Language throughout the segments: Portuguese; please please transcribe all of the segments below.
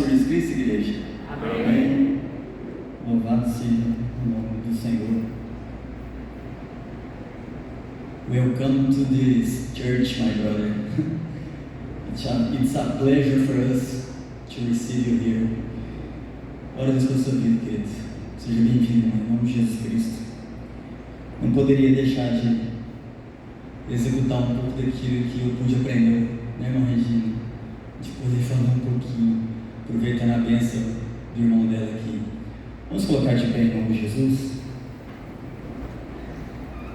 Senhor Jesus Cristo, igreja? Amém. Louvado seja o nome do Senhor. Welcome to this church, my brother. It's a pleasure for us to receive you here. Ora Deus pela sua vida, querido. Seja bem-vindo, em nome de Jesus Cristo. Não poderia deixar de executar um pouco daquilo que eu pude aprender, né, irmã Regina? De poder falar um pouquinho, aproveitando a bênção do irmão dela aqui. Vamos colocar de pé em nome de Jesus?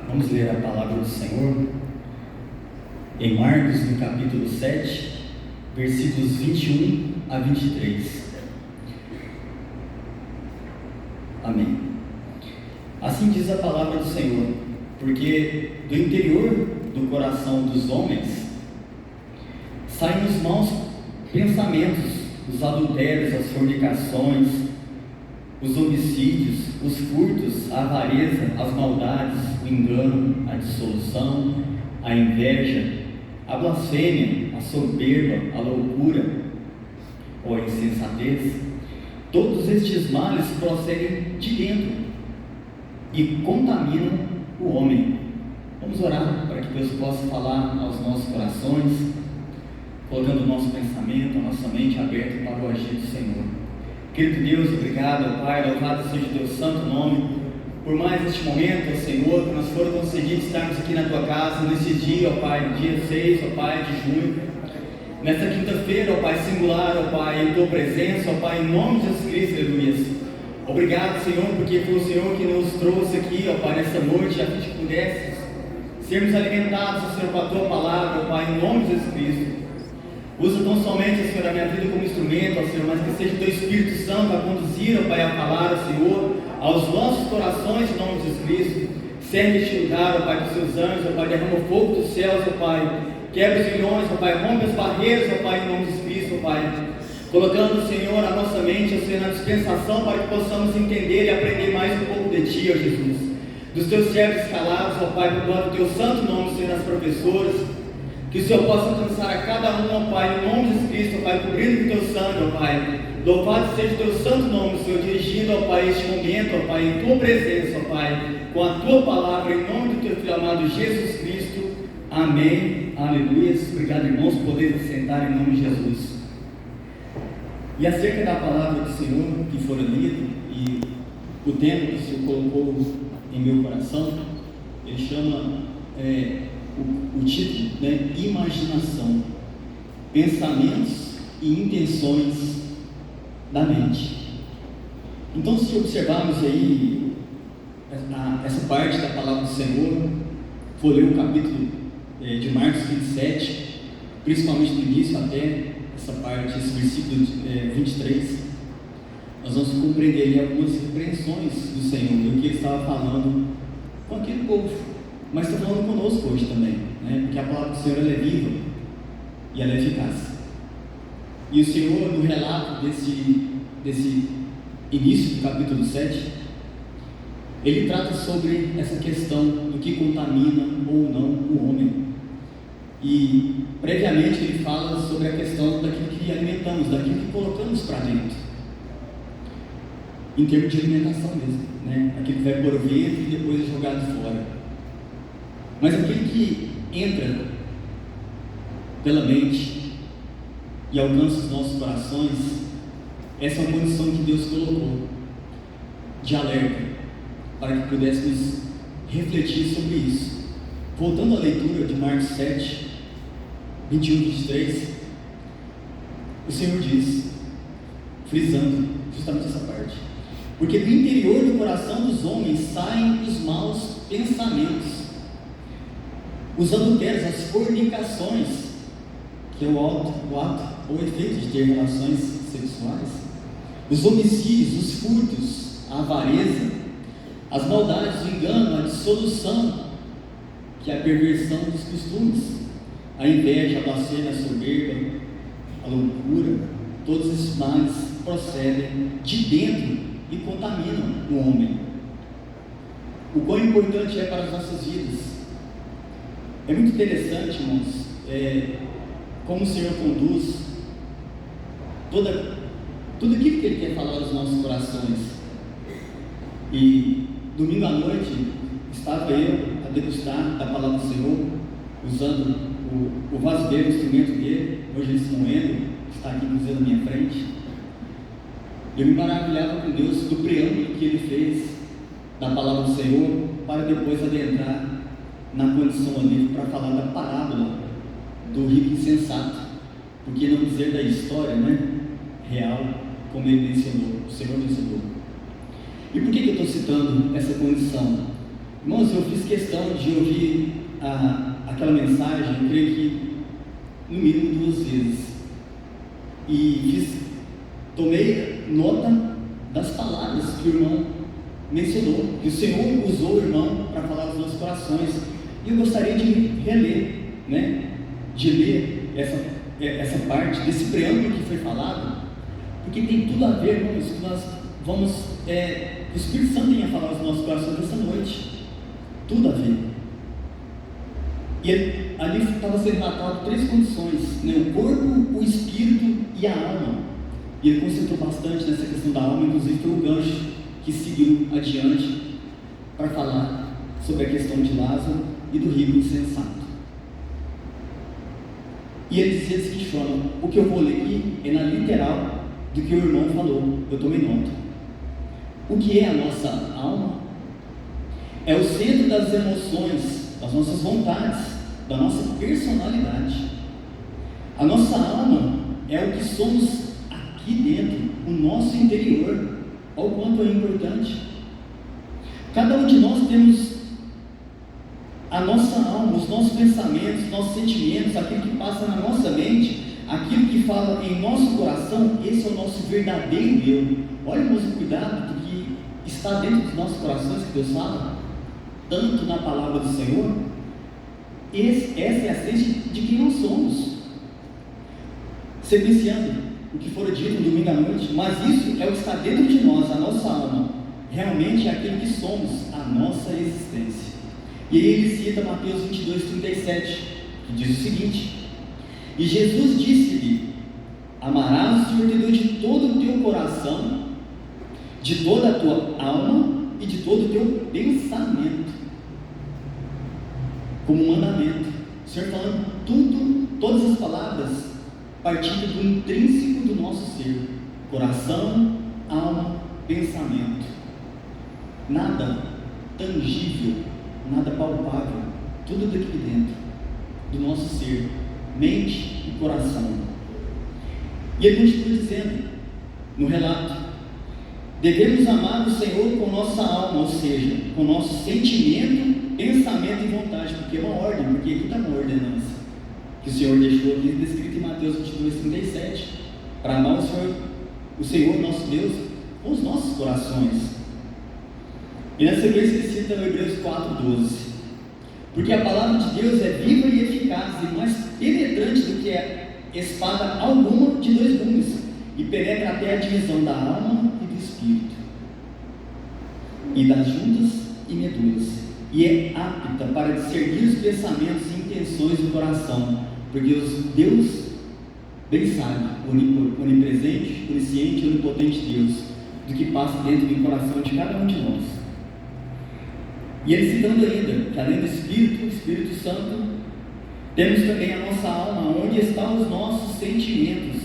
Vamos ler a palavra do Senhor em Marcos, no capítulo 7, versículos 21 a 23. Amém. Assim diz a palavra do Senhor, porque do interior do coração dos homens saem os maus pensamentos, os adultérios, as fornicações, os homicídios, os furtos, a avareza, as maldades, o engano, a dissolução, a inveja, a blasfêmia, a soberba, a loucura ou a insensatez. Todos estes males procedem de dentro e contaminam o homem. Vamos orar para que Deus possa falar aos nossos corações, colocando o nosso pensamento, a nossa mente aberta para o agir do Senhor. Querido Deus, obrigado, Pai, louvado seja o Teu santo nome, por mais este momento, Senhor, que nós foram concedidos estarmos aqui na Tua casa, nesse dia, ó Pai, dia 6, ó Pai, de junho, nesta quinta-feira, ó Pai, singular, ó Pai, em Tua presença, ó Pai, em nome de Jesus Cristo, aleluia. Obrigado, Senhor, porque foi o Senhor que nos trouxe aqui, ó Pai, nessa noite, a fim de que pudéssemos sermos alimentados, ó Senhor, com a Tua palavra, ó Pai, em nome de Jesus Cristo. Usa tão somente, Senhor, a minha vida como instrumento, ó Senhor, mas que seja o Teu Espírito Santo a conduzir, ó Pai, a palavra, Senhor, aos nossos corações, em nome de Jesus Cristo. Serve este lugar, ó Pai, dos Seus anjos, ó Pai, derrama o fogo dos céus, ó Pai, quebra os grilhões, ó Pai, rompe as barreiras, ó Pai, em nome de Jesus Cristo, ó Pai, colocando, Senhor, a nossa mente, ó Senhor, na dispensação, para que possamos entender e aprender mais um pouco de Ti, ó Jesus, dos Teus servos escalados, ó Pai, por glória do Teu santo nome, Senhor, nas professoras, que o Senhor possa alcançar a cada um, ó Pai, em nome de Jesus Cristo, ó Pai, cobrindo com o Teu sangue, ó Pai. Louvado seja o Teu santo nome, Senhor, dirigindo, ó Pai, este momento, ó Pai, em Tua presença, ó Pai, com a Tua palavra, em nome do Teu Filho amado Jesus Cristo. Amém. Aleluia. Obrigado, irmãos, por poderem sentar em nome de Jesus. E acerca da palavra do Senhor que for lida, e o tema que o Senhor colocou em meu coração, ele chama o título, né? Imaginação, pensamentos e intenções da mente. Então, se observarmos aí essa parte da palavra do Senhor, for ler o capítulo de Marcos 27, principalmente do início até essa parte, esse versículo 23, nós vamos compreender ali algumas repreensões do Senhor, do que Ele estava falando com aquele povo, mas está falando conosco hoje também, né? Porque a palavra do Senhor ela é viva e ela é eficaz. E o Senhor, no relato desse início do capítulo 7, Ele trata sobre essa questão do que contamina ou não o homem. E previamente Ele fala sobre a questão daquilo que alimentamos, daquilo que colocamos para dentro, em termos de alimentação mesmo, né? Aquilo que vai por dentro e depois é jogado fora. Mas aquilo que entra pela mente e alcança os nossos corações, essa é uma condição que Deus colocou de alerta, para que pudéssemos refletir sobre isso. Voltando à leitura de Marcos 7, 21 e 23, o Senhor diz, frisando justamente essa parte, porque do interior do coração dos homens saem os maus pensamentos, os adultérios, as fornicações, que é o ato ou efeito de ter relações sexuais, os homicídios, os furtos, a avareza, as maldades, o engano, a dissolução, que é a perversão dos costumes, a inveja, a blasfêmia, a soberba, a loucura. Todos esses males procedem de dentro e contaminam o homem. O quão importante é para as nossas vidas. É muito interessante, irmãos, como o Senhor conduz toda tudo aquilo que Ele quer falar aos nossos corações. E domingo à noite estava eu a degustar da palavra do Senhor, usando o vaso dele, o instrumento dele, hoje esse moendo, que está aqui inclusive na minha frente. Eu me maravilhava com Deus do preâmbulo que Ele fez da palavra do Senhor, para depois adentrar na condição ali para falar da parábola do rico insensato, porque não dizer da história, né, real, como ele mencionou, o Senhor mencionou. E por que eu estou citando essa condição? Irmãos, eu fiz questão de ouvir aquela mensagem, eu creio que no mínimo 2 vezes, e tomei nota das palavras que o irmão mencionou, que o Senhor usou o irmão para falar dos nossos corações, e eu gostaria de reler, né, de ler essa parte desse preâmbulo que foi falado, porque tem tudo a ver, irmãos, que nós vamos, o Espírito Santo tem a falar aos nossos corações essa noite, tudo a ver. E ali estava sendo relatado 3 condições, né, o corpo, o espírito e a alma, e ele concentrou bastante nessa questão da alma, inclusive foi o gancho que seguiu adiante para falar sobre a questão de Lázaro e do rico insensato. E ele dizia da seguinte forma: o que eu vou ler aqui é na literal do que o irmão falou, eu tomei nota. O que é a nossa alma? É o centro das emoções, das nossas vontades, da nossa personalidade. A nossa alma é o que somos aqui dentro, o nosso interior. Olha o quanto é importante. Cada um de nós temos a nossa alma, os nossos pensamentos, nossos sentimentos, aquilo que passa na nossa mente, aquilo que fala em nosso coração. Esse é o nosso verdadeiro eu. Olha, irmãos, o cuidado do que está dentro dos nossos corações, que Deus fala tanto na palavra do Senhor. Essa é a essência de quem nós somos. Sequenciando o que for dito no domingo à noite, mas isso é o que está dentro de nós, a nossa alma, realmente é aquilo que somos, a nossa existência. E aí ele cita Mateus 22:37, que diz o seguinte: e Jesus disse-lhe: amarás o Senhor teu Deus de todo o teu coração, de toda a tua alma e de todo o teu pensamento, como mandamento. O Senhor falando todas as palavras partindo do intrínseco do nosso ser, coração, alma, pensamento. Nada tangível, nada palpável, tudo daqui dentro do nosso ser, mente e coração. E ele continua dizendo no relato: devemos amar o Senhor com nossa alma, ou seja, com nosso sentimento, pensamento e vontade, porque é uma ordem, porque aqui está uma ordenança que o Senhor deixou aqui, descrito em Mateus 22:37, para amar o Senhor nosso Deus com os nossos corações. E na sequência ele cita no Hebreus 4:12, porque a palavra de Deus é viva e eficaz e mais penetrante do que a espada alguma de 2 gumes, e penetra até a divisão da alma e do espírito, e das juntas e medulas, e é apta para discernir os pensamentos e intenções do coração, porque Deus bem sabe, onipresente, onisciente e onipotente Deus, do que passa dentro do coração de cada um de nós. E ele citando ainda que além do Espírito, o Espírito Santo, temos também a nossa alma, onde estão os nossos sentimentos,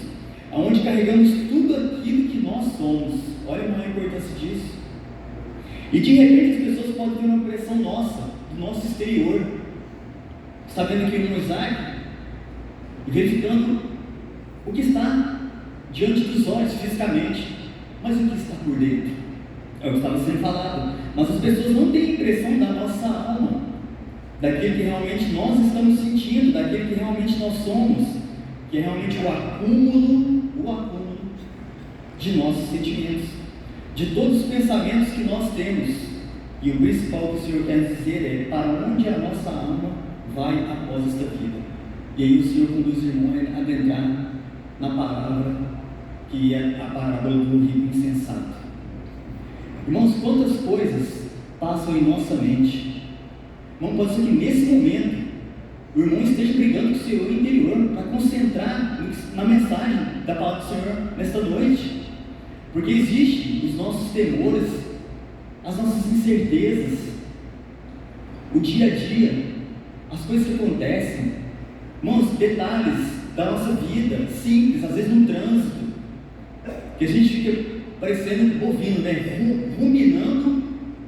onde carregamos tudo aquilo que nós somos. Olha a importância disso. E de repente as pessoas podem ter uma impressão nossa, do nosso exterior. Está vendo aqui no mosaico, e verificando o que está diante dos olhos fisicamente, mas o que está por dentro? É o que estava sendo falado. Mas as pessoas não têm impressão da nossa alma, daquilo que realmente nós estamos sentindo, daquilo que realmente nós somos, que é realmente o acúmulo de nossos sentimentos, de todos os pensamentos que nós temos. E o principal que o Senhor quer dizer é: para onde a nossa alma vai após esta vida? E aí o Senhor conduz o irmão a adentrar na palavra, que é a parábola do rico insensato. Irmãos, quantas coisas passam em nossa mente? Não pode ser que nesse momento o irmão esteja brigando com o Senhor interior para concentrar na mensagem da palavra do Senhor nesta noite. Porque existe os nossos temores, as nossas incertezas, o dia a dia, as coisas que acontecem, irmãos, detalhes da nossa vida, simples, às vezes no trânsito, que a gente fica parecendo bovino, né? Ruminando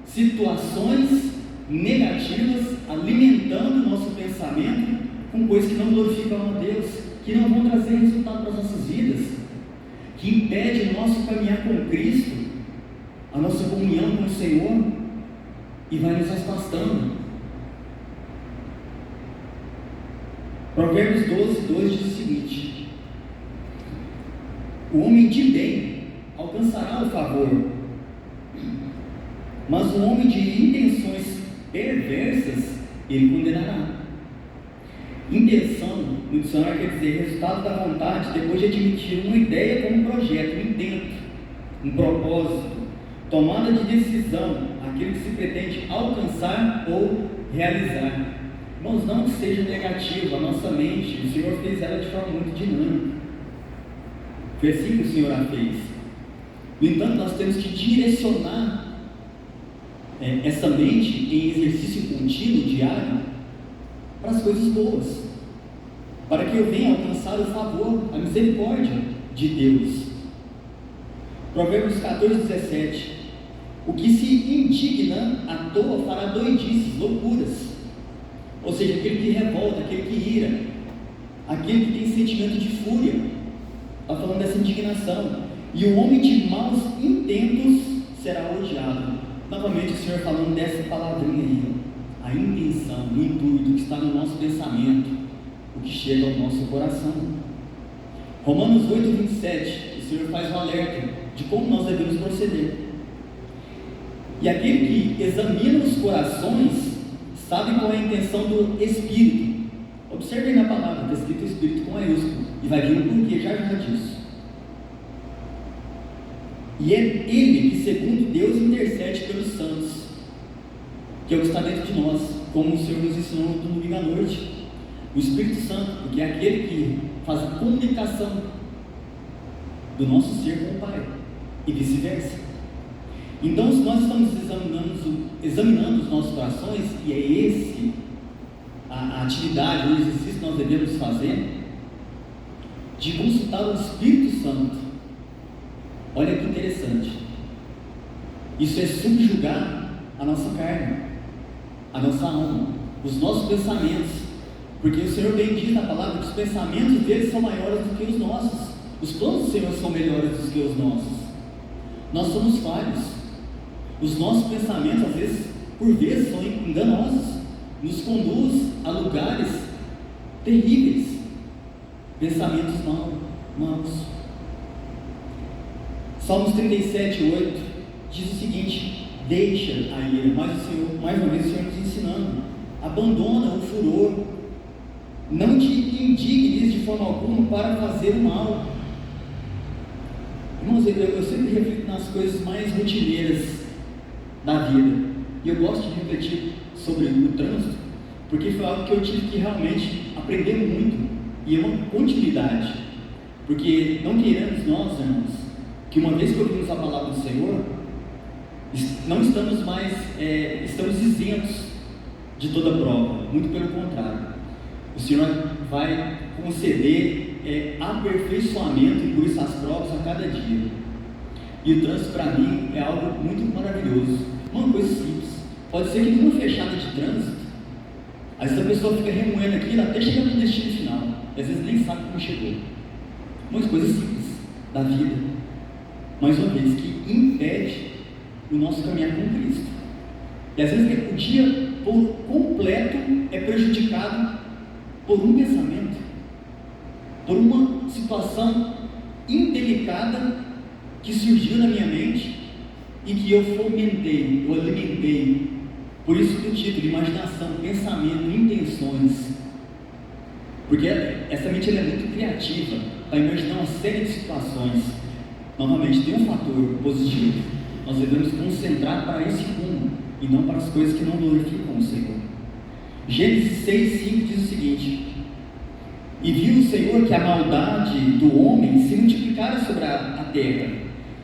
situações negativas, alimentando o nosso pensamento com coisas que não glorificam a Deus, que não vão trazer resultado para as nossas vidas, que impede o nosso caminhar com Cristo, a nossa comunhão com o Senhor, e vai nos afastando. Provérbios 12:2 diz o seguinte: o homem de bem alcançará o favor, mas o homem de intenções perversas ele condenará. Intenção, no dicionário, quer dizer resultado da vontade depois de admitir uma ideia como um projeto, um intento, um propósito, tomada de decisão, aquilo que se pretende alcançar ou realizar. Irmãos, não seja negativo a nossa mente, o Senhor fez ela de forma muito dinâmica. Foi assim que o Senhor a fez. No entanto, nós temos que direcionar essa mente em exercício contínuo, diário, para as coisas boas, para que eu venha alcançar o favor, a misericórdia de Deus. Provérbios 14:17: o que se indigna à toa fará doidices, loucuras. Ou seja, aquele que revolta, aquele que ira, aquele que tem sentimento de fúria, está falando dessa indignação. E o homem de maus intentos será odiado. Novamente o Senhor falando dessa palavrinha aí, a intenção, o intuito que está no nosso pensamento, o que chega ao nosso coração. Romanos 8:27, o Senhor faz um alerta de como nós devemos proceder. E aquele que examina os corações sabe qual é a intenção do Espírito. Observem na palavra, está escrito Espírito com maiúsculo, e vai vir um porquê já disso. E é Ele que, segundo Deus, intercede pelos santos, que é o que está dentro de nós, como o Senhor nos ensinou no domingo à noite. O Espírito Santo, que é aquele que faz a comunicação do nosso ser com o Pai, e vice-versa. Então, se nós estamos examinando os nossos corações, e é esse a atividade, o exercício que nós devemos fazer, de consultar o Espírito Santo. Olha que interessante, isso é subjugar a nossa carne, a nossa alma, os nossos pensamentos, porque o Senhor bem diz na palavra que os pensamentos deles são maiores do que os nossos, os planos do Senhor são melhores do que os nossos. Nós somos falhos, os nossos pensamentos às vezes, por vezes, são enganosos, nos conduz a lugares terríveis, pensamentos maus. Salmos 37:8 diz o seguinte: deixa a ira, mais uma vez o Senhor nos ensinando, abandona o furor, não te indignes de forma alguma para fazer o mal. Irmãos, eu sempre reflito nas coisas mais rotineiras da vida, e eu gosto de refletir sobre o trânsito, porque foi algo que eu tive que realmente aprender muito, e é uma continuidade, porque não queremos nós, irmãos, que uma vez que ouvimos a palavra do Senhor, não estamos mais, estamos isentos de toda prova, muito pelo contrário, o Senhor vai conceder aperfeiçoamento, e por isso as provas a cada dia. E o trânsito para mim é algo muito maravilhoso, uma coisa simples, pode ser que numa fechada de trânsito, às vezes a pessoa fica remoendo aquilo até chegar no destino final, e às vezes nem sabe como chegou, umas coisas simples da vida, mais uma vez, que impede o nosso caminhar com Cristo. E às vezes o dia por completo é prejudicado por um pensamento, por uma situação indelicada que surgiu na minha mente e que eu fomentei, eu alimentei. Por isso do título, imaginação, pensamento, intenções. Porque essa mente ela é muito criativa para imaginar uma série de situações. Novamente, tem um fator positivo. Nós devemos concentrar para esse rumo e não para as coisas que não glorificam o Senhor. Gênesis 6:5 diz o seguinte: e viu o Senhor que a maldade do homem se multiplicara sobre a terra,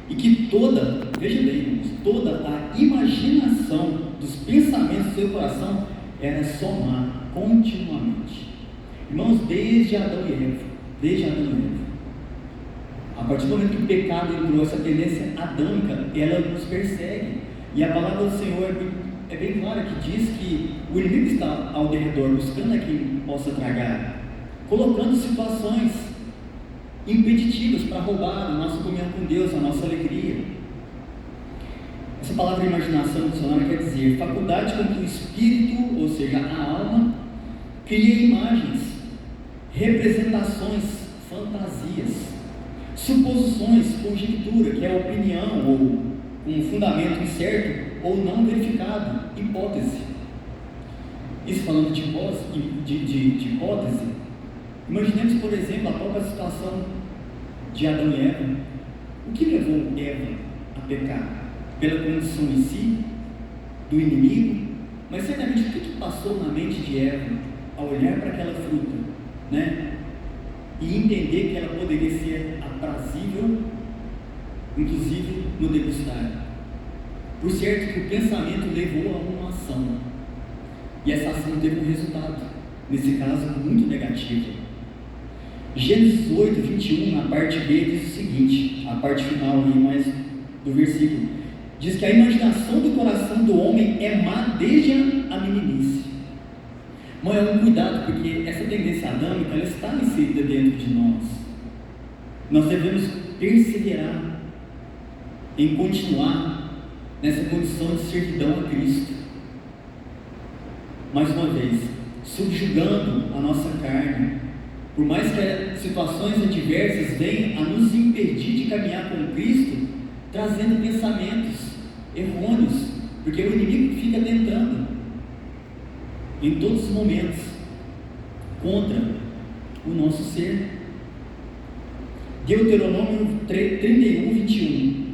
e que veja bem, irmãos, toda a imaginação dos pensamentos do seu coração era somar continuamente. Irmãos, desde Adão e Eva, a partir do momento que o pecado entrou, essa tendência adâmica, ela nos persegue. E a palavra do Senhor é bem clara, que diz que o inimigo está ao derredor, buscando a quem possa tragar, colocando situações impeditivas para roubar a nossa comunhão com Deus, a nossa alegria. Essa palavra imaginação no dicionário quer dizer faculdade com que o espírito, ou seja, a alma, cria imagens, representações, fantasias, suposições, conjectura, que é opinião ou um fundamento incerto ou não verificado, hipótese. Isso falando de hipótese, imaginemos, por exemplo, a própria situação de Adão e Eva. O que levou Eva a pecar? Pela condição em si, do inimigo, mas certamente o que passou na mente de Eva ao olhar para aquela fruta, né? E entender que ela poderia ser aprazível, inclusive no degustar. Por certo que o pensamento levou a uma ação, e essa ação teve um resultado, nesse caso muito negativo. Gênesis 8, 21, na parte B, diz o seguinte, a parte final aí, mais do versículo, diz que a imaginação do coração do homem é má desde a meninice. Mas é um cuidado, porque essa tendência adâmica, ela está inserida dentro de nós. Nós devemos perseverar em continuar nessa condição de servidão a Cristo. Mais uma vez, subjugando a nossa carne, por mais que as situações adversas venham a nos impedir de caminhar com Cristo, trazendo pensamentos errôneos, porque o inimigo fica tentando em todos os momentos contra o nosso ser. Deuteronômio 31, 21.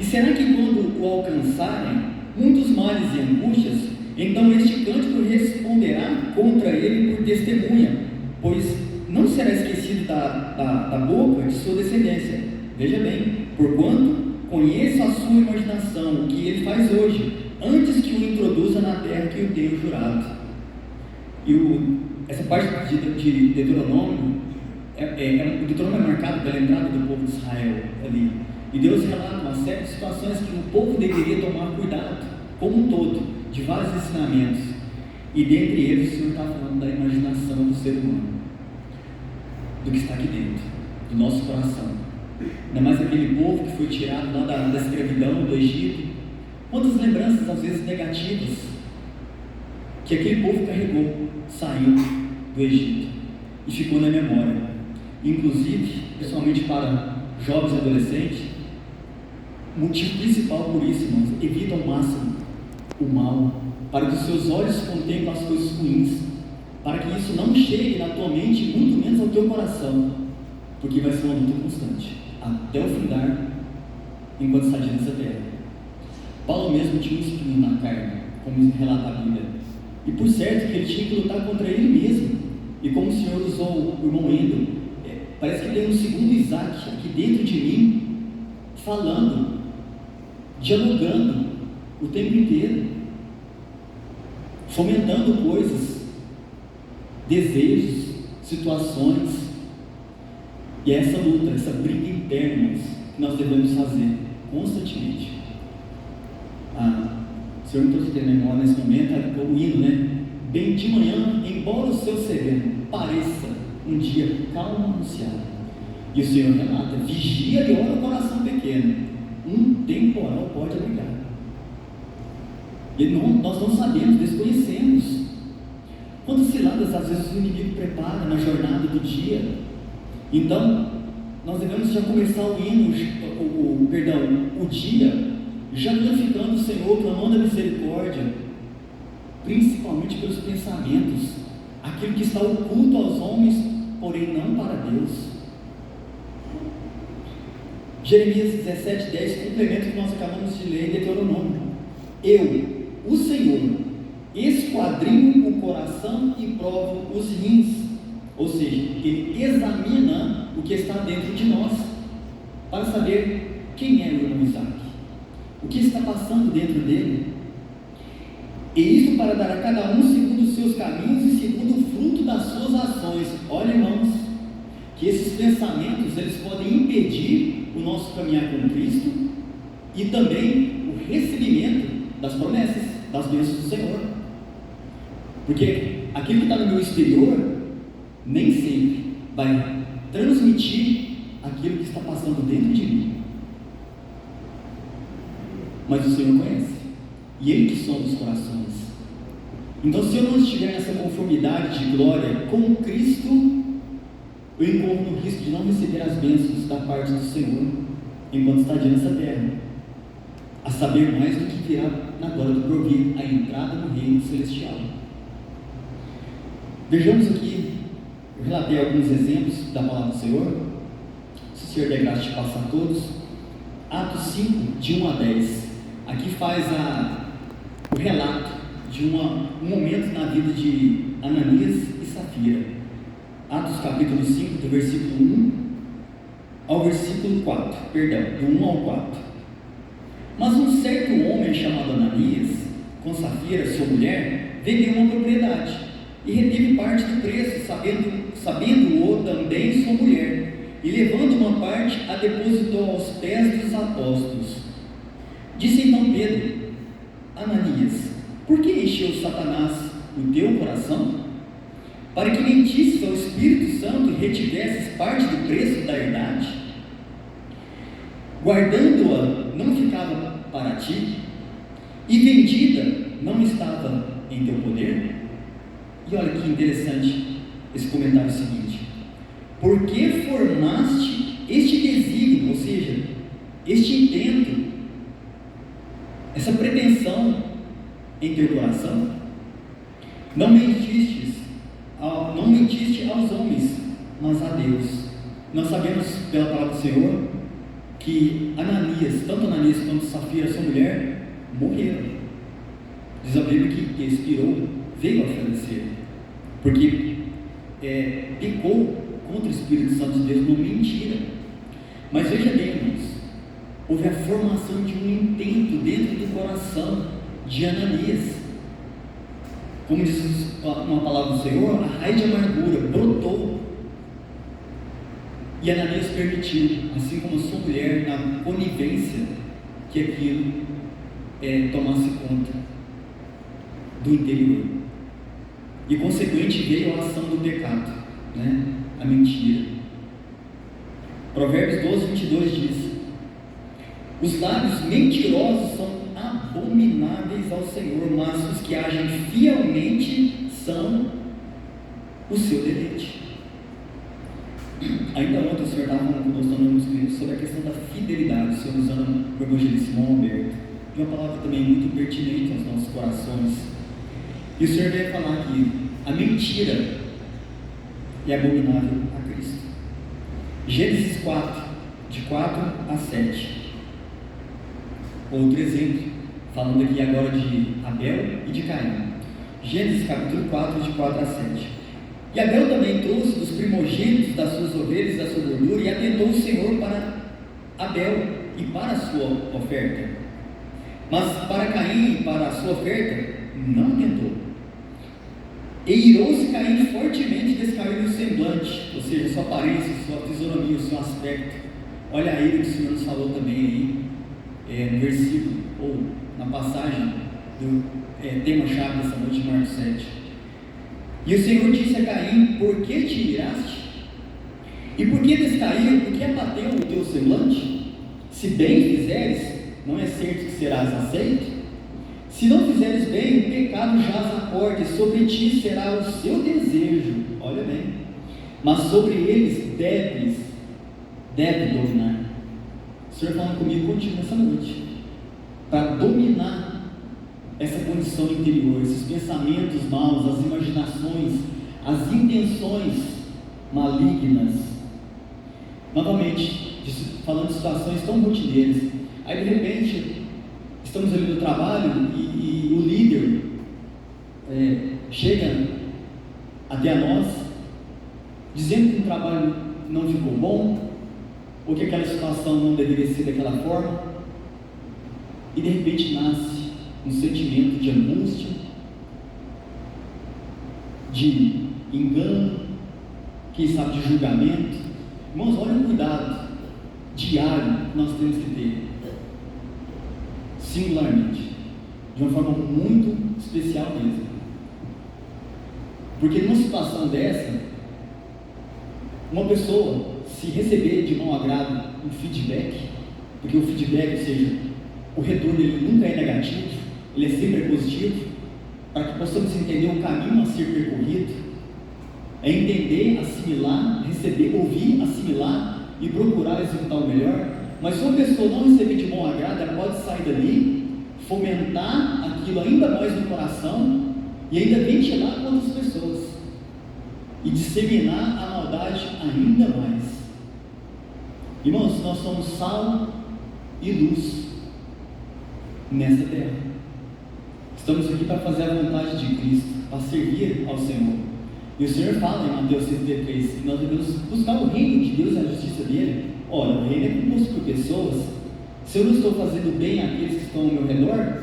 E será que quando o alcançarem muitos males e angústias, então este cântico responderá contra ele por testemunha, pois não será esquecido da boca de sua descendência. Veja bem, porquanto conheço a sua imaginação, o que ele faz hoje, antes que o introduza na terra que o tenho jurado. E essa parte de Deuteronômio, o Deuteronômio é marcado pela entrada do povo de Israel ali. E Deus relata uma série de situações que o povo deveria tomar cuidado, como um todo, de vários ensinamentos. E dentre eles o Senhor está falando da imaginação do ser humano, do que está aqui dentro, do nosso coração. Ainda mais aquele povo que foi tirado lá da escravidão do Egito. Quantas lembranças, às vezes negativas, que aquele povo carregou, saindo do Egito e ficou na memória. Inclusive, pessoalmente para jovens e adolescentes, o motivo principal por isso, irmãos, evita ao máximo o mal, para que os seus olhos contemplem as coisas ruins, para que isso não chegue na tua mente, muito menos ao teu coração, porque vai ser uma luta constante, até o findar, enquanto está nessa terra. Paulo mesmo tinha um espinho na carne, como relata a Bíblia, e por certo que ele tinha que lutar contra ele mesmo. E como o Senhor usou o irmão Endo, parece que tem um segundo Isaac aqui dentro de mim, falando, dialogando o tempo inteiro, fomentando coisas, desejos, situações. E é essa luta, essa briga interna que nós devemos fazer constantemente. O Senhor me trouxe aqui na memória nesse momento, o hino, né? Bem de manhã, embora o seu sereno pareça um dia calmo anunciado. E o Senhor relata, vigia e ora o coração pequeno, um temporal pode abrigar. E nós não sabemos, desconhecemos. Quantas ciladas às vezes o inimigo prepara na jornada do dia. Então, nós devemos já começar o hino, o dia, já glorificando o Senhor, clamando a misericórdia, principalmente pelos pensamentos, aquilo que está oculto aos homens, porém não para Deus. Jeremias 17:10 complementa o que nós acabamos de ler em Deuteronômio. Eu, o Senhor, esquadrinho o coração e provo os rins, ou seja, Ele examina o que está dentro de nós, para saber quem é o irmão Isaac, o que está passando dentro dele, e isso para dar a cada um segundo os seus caminhos e segundo o fruto das suas ações. Olha, irmãos, que esses pensamentos, eles podem impedir o nosso caminhar com Cristo e também o recebimento das promessas, das bênçãos do Senhor, porque aquilo que está no meu exterior nem sempre vai transmitir aquilo que está passando dentro de mim, mas o Senhor conhece, e Ele que sonda os corações. Então, se eu não estiver nessa conformidade de glória com Cristo, eu incorro no risco de não receber as bênçãos da parte do Senhor enquanto estadia nessa terra, a saber mais do que virá na glória do porvir, a entrada no reino celestial. Vejamos aqui, eu relatei alguns exemplos da palavra do Senhor, se o Senhor der graça de passar todos. Atos 5, de 1 a 10, aqui faz o relato de um momento na vida de Ananias e Safira. Atos capítulo 5, do versículo 1 ao versículo 4, do 1 ao 4. Mas um certo homem chamado Ananias, com Safira, sua mulher, vendeu uma propriedade e reteve parte do preço, sabendo-o também sua mulher, e levando uma parte, a depositou aos pés dos apóstolos. Disse então Pedro: Ananias, por que encheu Satanás o teu coração, para que mentisses ao Espírito Santo e retivesses parte do preço da herdade? Guardando-a, não ficava para ti, e vendida, não estava em teu poder? E olha que interessante esse comentário seguinte: por que formaste este desígnio, ou seja, este intento, essa pretensão em teu coração? Não mentiste aos homens, mas a Deus. Nós sabemos pela palavra do Senhor que tanto Ananias quanto Safira, sua mulher, morreram. Diz a Bíblia que expirou, veio a falecer, porque pecou contra o Espírito Santo de Deus, uma mentira. Mas veja bem, irmãos, houve a formação de um intento dentro do coração de Ananias. Como diz uma palavra do Senhor, a raiz de amargura brotou, e Ananias permitiu, assim como a sua mulher, na conivência, que aquilo tomasse conta do interior, e consequente veio a ação do pecado, a mentira. Provérbios 12, 22 diz: os lábios mentirosos são abomináveis ao Senhor, mas os que agem fielmente são o seu deleite. Ainda ontem o Senhor estava mostrando sobre a questão da fidelidade, o Senhor usando o evangelista Simão Alberto, e uma palavra também muito pertinente aos nossos corações. E o Senhor veio falar aqui: a mentira é abominável a Cristo. Gênesis 4, de 4 a 7. Outro exemplo, falando aqui agora de Abel e de Caim. Gênesis capítulo 4, de 4 a 7. E Abel também trouxe dos primogênitos das suas ovelhas da sua gordura, e atentou o Senhor para Abel e para a sua oferta, mas para Caim e para a sua oferta não atentou. E irou-se Caim fortemente, descaiu o semblante, ou seja, sua aparência, sua fisionomia, o seu aspecto. Olha a ira que o Senhor nos falou também aí, no versículo, ou na passagem do tema-chave dessa noite de Marcos 7. E o Senhor disse a Caim: por que te iraste? E por que descaiu? Por que abateu o teu semblante? Se bem fizeres, não é certo que serás aceito? Se não fizeres bem, o pecado jaz à porta, e sobre ti será o seu desejo. Olha bem, mas sobre eles deve dominar. O Senhor falando comigo contigo nessa noite, para dominar essa condição interior, esses pensamentos maus, as imaginações, as intenções malignas. Novamente, falando de situações tão rotineiras, aí de repente estamos ali no trabalho e o líder chega até a nós dizendo que o trabalho não ficou bom, ou que aquela situação não deveria ser daquela forma, e de repente nasce um sentimento de angústia, de engano, quem sabe de julgamento. Irmãos, olha o cuidado diário que nós temos que ter, singularmente, de uma forma muito especial mesmo. Porque numa situação dessa, uma pessoa, se receber de bom agrado um feedback, porque o feedback, ou seja, o retorno ele nunca é negativo, ele é sempre positivo, para que possamos entender o caminho a ser percorrido, é entender, assimilar, receber, ouvir, assimilar e procurar executar o melhor. Mas se uma pessoa não receber de bom agrado, ela pode sair dali, fomentar aquilo ainda mais no coração e ainda ventilar com outras pessoas e disseminar a maldade ainda mais. Irmãos, nós somos sal e luz nessa terra. Estamos aqui para fazer a vontade de Cristo, para servir ao Senhor. E o Senhor fala em Mateus 6,3 que nós devemos buscar o reino de Deus e a justiça dele. Olha, o reino é composto por pessoas. Se eu não estou fazendo bem àqueles que estão ao meu redor,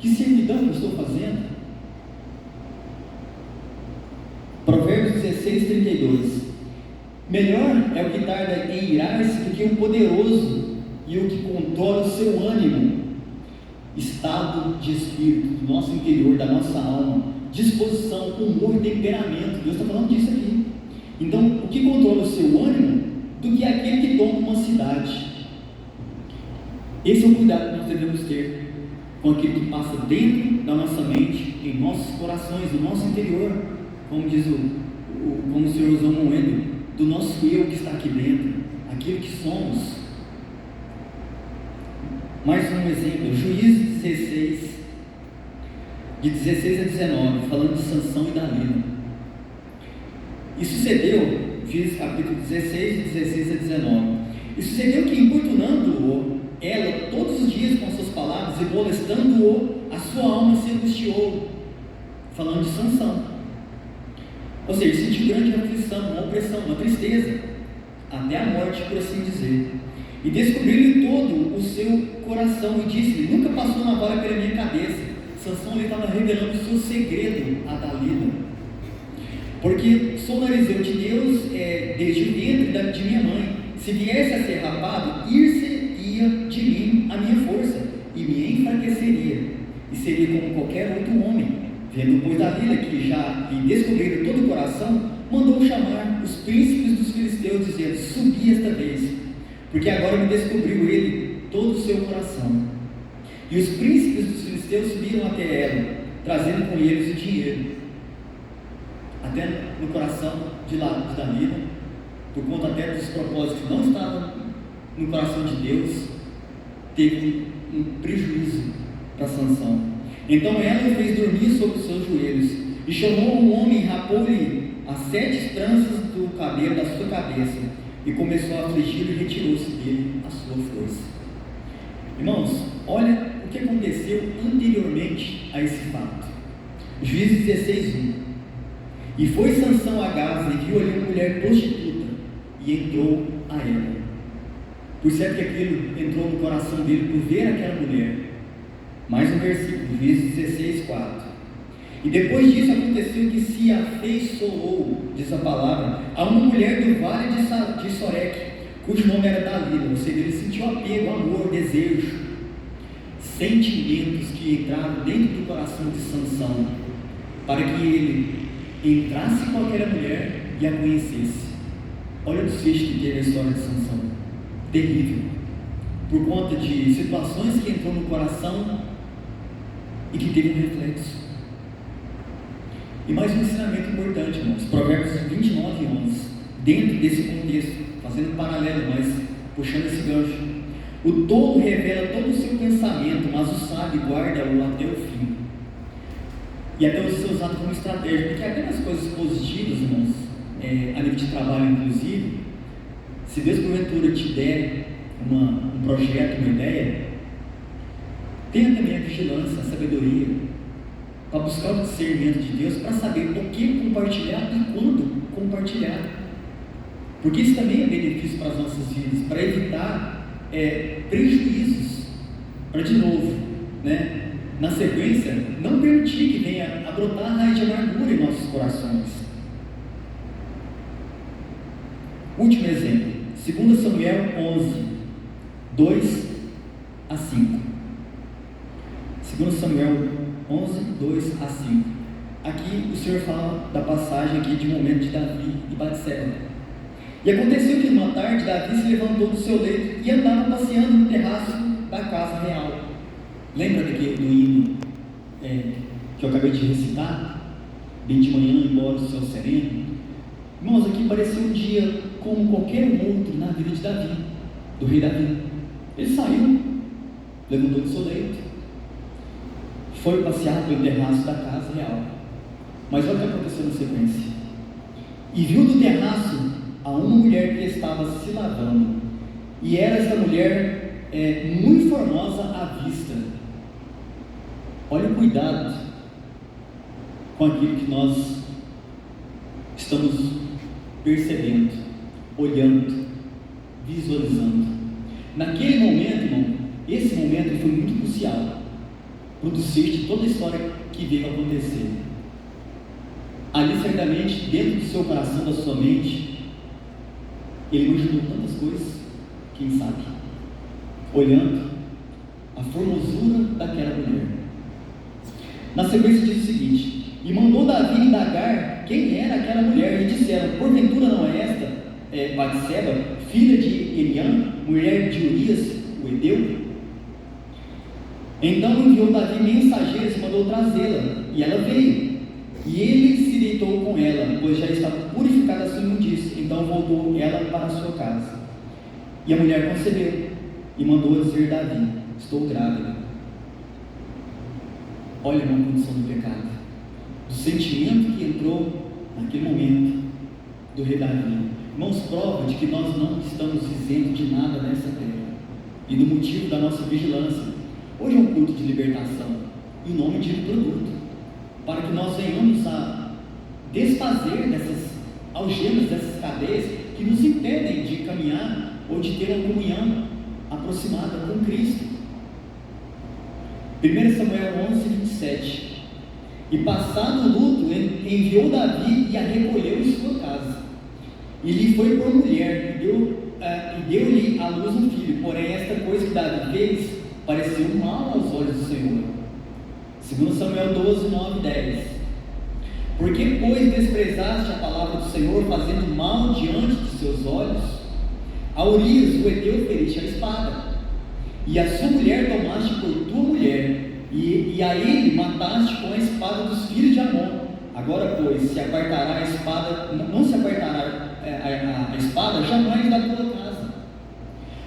que servidão eu estou fazendo? Provérbios 16:32. Melhor é o que tarda em irar-se do que o poderoso e o que controla o seu ânimo. Estado de espírito, do nosso interior, da nossa alma, disposição, humor, temperamento. Deus está falando disso aqui. Então, o que controla o seu ânimo do que aquele que toma uma cidade. Esse é o cuidado que nós devemos ter com aquilo que passa dentro da nossa mente, em nossos corações, no nosso interior, como diz como o Senhor usou um moedo, do nosso eu que está aqui dentro, aquilo que somos. Mais um exemplo, Juízes 16, de 16 a 19, falando de Sansão e Dalila. E sucedeu, Juízes capítulo 16, de 16 a 19, e sucedeu que, importunando-o ela todos os dias com suas palavras e molestando-o, a sua alma se angustiou, falando de Sansão. Ou seja, sentiu grande aflição, uma opressão, uma tristeza, até a morte, por assim dizer. E descobriu-lhe todo o seu coração e disse-lhe: nunca passou uma vara pela minha cabeça. Sansão estava revelando o seu segredo a Dalila. Porque sou narizeu de Deus desde o ventre de minha mãe. Se viesse a ser rapado, ir-se-ia de mim a minha força, e me enfraqueceria, e seria como qualquer outro homem. Vendo, pois, Dalila que já lhe descobriram todo o coração, mandou chamar os príncipes dos filisteus, dizendo: subi esta vez, porque agora me descobriu ele todo o seu coração. E os príncipes dos filisteus subiram até ela, trazendo com eles o dinheiro. Até no coração de Dalila, por conta até dos propósitos que não estavam no coração de Deus, teve um prejuízo para Sansão. Então ela o fez dormir sobre os seus joelhos, e chamou um homem e rapou-lhe as 7 tranças do cabelo da sua cabeça, e começou a afligi-lo e retirou-se dele a sua força. Irmãos, olha o que aconteceu anteriormente a esse fato. Juízes 16:1. E foi Sansão a Gaza e viu ali uma mulher prostituta, e entrou a ela. Por certo que aquilo entrou no coração dele por ver aquela mulher. Mais um versículo, Juízes 16:4. E depois disso aconteceu que se afeiçoou, diz a palavra, a uma mulher do vale de Soreque, cujo nome era Dalila. Ou seja, ele sentiu apego, amor, desejo, sentimentos que entraram dentro do coração de Sansão, para que ele entrasse com aquela mulher e a conhecesse. Olha o desfecho que teve a história de Sansão, terrível, por conta de situações que entrou no coração e que teve um reflexo. E mais um ensinamento importante, irmãos, Provérbios 29:11, dentro desse contexto, fazendo um paralelo, mas puxando esse gancho. O tolo revela todo o seu pensamento, mas o sábio guarda-o até o fim. E até você ser usado como estratégia, porque até nas coisas positivas, irmãos, a nível de trabalho inclusive, se Deus porventura te der um projeto, uma ideia, tenha também a vigilância, a sabedoria, para buscar o discernimento de Deus, para saber o que compartilhar e quando compartilhar. porque isso também é benefício para as nossas vidas, para evitar prejuízos, para de novo, né, na sequência, não permitir que venha a brotar raiz de amargura em nossos corações. Último exemplo, 2 Samuel 11, 2 a 5. 2 Samuel 11, 2 a 5. Aqui o Senhor fala da passagem aqui de momento de Davi e Batseba. E aconteceu que numa tarde Davi se levantou do seu leito e andava passeando no terraço da casa real. Lembra daquele do hino que eu acabei de recitar? Bem de manhã, embora o céu sereno. Irmãos, aqui pareceu um dia como qualquer outro na vida de Davi, do rei Davi. Ele saiu, levantou do seu leito, foi passear pelo terraço da casa real. Mas olha o que aconteceu na sequência. E viu do terraço a uma mulher que estava se lavando, e era essa mulher muito formosa à vista. Olha o cuidado com aquilo que nós estamos percebendo, olhando, visualizando. Naquele momento, irmão, esse momento foi muito crucial para o desfecho de toda a história que veio a acontecer. Ali, certamente, dentro do seu coração, da sua mente, ele imaginou tantas coisas, quem sabe, olhando a formosura daquela mulher. Na sequência diz o seguinte: e mandou Davi indagar quem era aquela mulher, e disseram: porventura não é esta Batseba, filha de Eliã, mulher de Urias, o Hedeu? Então enviou Davi mensageiros e mandou trazê-la, e ela veio, e ele se deitou com ela, pois já estava purificada a sua imundícia. Então voltou ela para a sua casa. E a mulher concebeu, e mandou dizer Davi: estou grávida. Olha a condição do pecado, do sentimento que entrou naquele momento do rei Davi. Irmãos, prova de que nós não estamos isentos de nada nessa terra, e do motivo da nossa vigilância. Hoje é um culto de libertação, e o nome de produto, para que nós venhamos a desfazer dessas algemas, dessas cadeias que nos impedem de caminhar ou de ter uma comunhão aproximada com Cristo. 1 Samuel 11, 27. E passado o luto, enviou Davi e a recolheu em sua casa, e lhe foi por mulher, e deu-lhe à luz um filho. Porém esta coisa que Davi fez pareceu mal aos olhos do Senhor. 2 Samuel 12, 9 e 10. Porque, pois, desprezaste a palavra do Senhor, fazendo mal diante de seus olhos? A Urias, o Hedeu, feriste a espada, e a sua mulher tomaste por tua mulher, e a ele mataste com a espada dos filhos de Amon. Agora, pois, se apartará a espada, não se apartará a espada jamais da tua casa,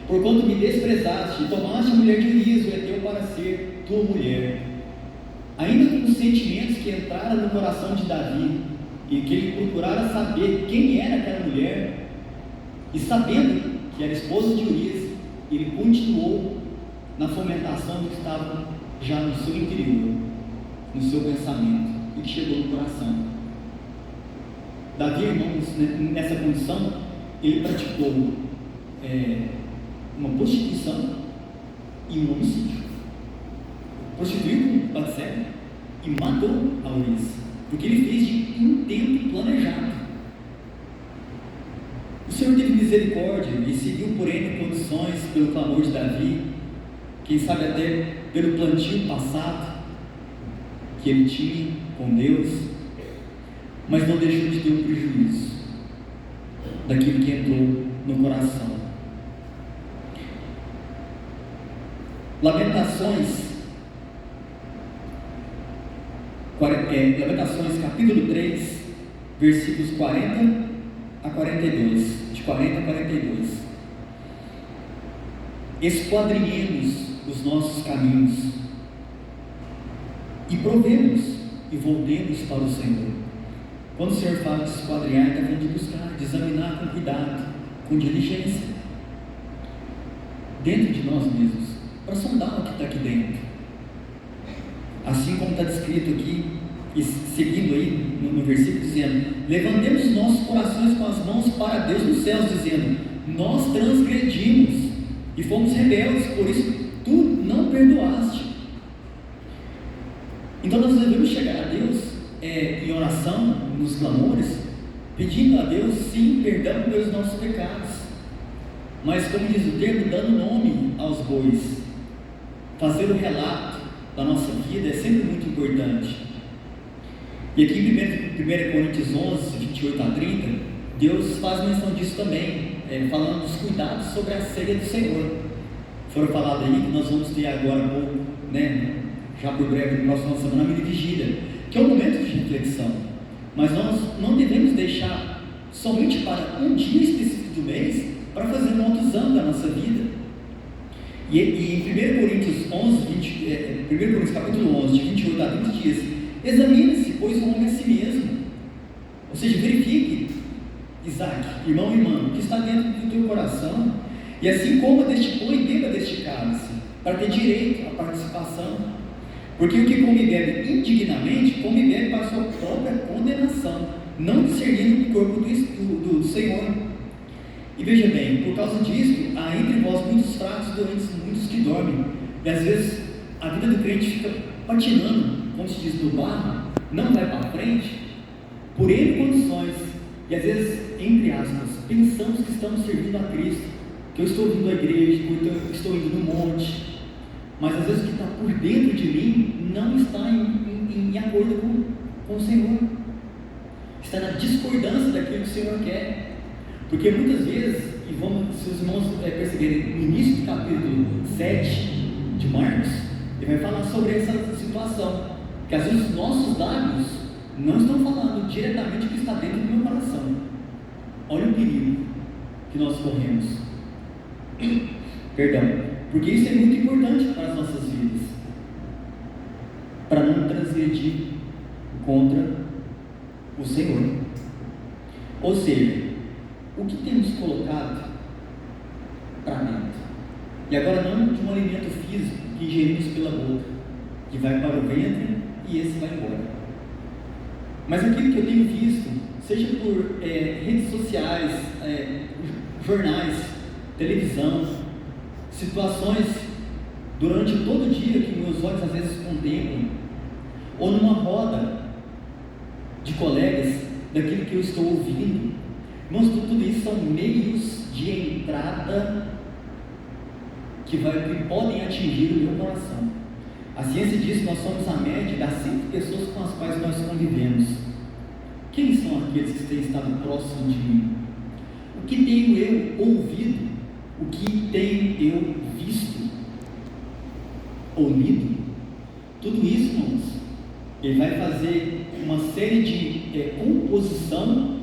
porquanto me desprezaste e tomaste a mulher de Urias, o Hedeu, para ser tua mulher. Ainda com os sentimentos que entraram no coração de Davi, e que ele procurara saber quem era aquela mulher, e sabendo que era esposa de Urias, ele continuou na fomentação do que estava já no seu interior, no seu pensamento, e que chegou no coração. Davi, irmãos, nessa condição, ele praticou uma prostituição e um homicídio. Prostituiu com Batseba e matou a Urias, porque ele fez de intento planejado. O Senhor teve misericórdia e seguiu por N condições pelo clamor de Davi, quem sabe até pelo plantio passado que ele tinha com Deus, mas não deixou de ter um prejuízo daquilo que entrou no coração. Lamentações capítulo 3, versículos 40 a 42, de 40 a 42. Esquadrinhemos os nossos caminhos e provemos e voltemos para o Senhor. Quando o Senhor fala de esquadrinhar, está falando de buscar, de examinar com cuidado, com diligência, dentro de nós mesmos, para sondar o que está aqui dentro. Assim como está descrito aqui e seguindo aí no versículo, dizendo: levantemos os nossos corações com as mãos para Deus nos céus, dizendo: nós transgredimos e fomos rebeldes, por isso tu não perdoaste. Então nós devemos chegar a Deus em oração, nos clamores, pedindo a Deus, sim, perdão pelos nossos pecados, mas, como diz o termo, dando nome aos bois. Fazer o relato da nossa vida é sempre muito importante. E aqui em 1 Coríntios 11, 28 a 30, Deus faz menção disso também, falando dos cuidados sobre a ceia do Senhor. Foram falado aí que nós vamos ter agora um pouco, já por breve, no próximo semana, a mini vigília, que é um momento de reflexão. Mas nós não devemos deixar somente para um dia específico do mês para fazer um autoexame da nossa vida. E em 1 Coríntios 1 Coríntios capítulo 11, de 28 a 30 dias: examine-se, pois, o homem a si mesmo. Ou seja, verifique, Isaac, irmão e irmã, o que está dentro do teu coração, e assim coma deste pão e beba deste cálice, para ter direito à participação. Porque o que come e bebe indignamente, come e bebe para a sua própria condenação, não discernindo o corpo do Senhor. E veja bem, por causa disso, há entre vós muitos fracos, doentes, muitos que dormem. E às vezes a vida do crente fica patinando, como se diz, no barro, não vai para frente, por N condições. E às vezes, entre aspas, pensamos que estamos servindo a Cristo, que eu estou vindo à igreja, que eu estou indo no monte, mas às vezes o que está por dentro de mim não está em acordo com o Senhor, está na discordância daquilo que o Senhor quer. Porque muitas vezes, e se os irmãos perceberem, no início do capítulo 7 de Marcos, ele vai falar sobre essa situação, que às vezes os nossos lábios não estão falando diretamente o que está dentro do meu coração. Olha o perigo que nós corremos. Perdão. Porque isso é muito importante para as nossas vidas, para não transgredir contra o Senhor. Ou seja, o que temos colocado para dentro? E agora não de um alimento físico que ingerimos pela boca, que vai para o ventre e esse vai embora. Mas aquilo que eu tenho visto, seja por redes sociais, jornais, televisão, situações durante todo o dia que meus olhos às vezes contemplam, ou numa roda de colegas, daquilo que eu estou ouvindo. Irmãos, tudo isso são meios de entrada que podem atingir o meu coração. A ciência diz que nós somos a média das 5 pessoas com as quais nós convivemos. Quem são aqueles que têm estado próximos de mim? O que tenho eu ouvido? O que tenho eu visto ou lido? Tudo isso, irmãos, ele vai fazer uma série de composição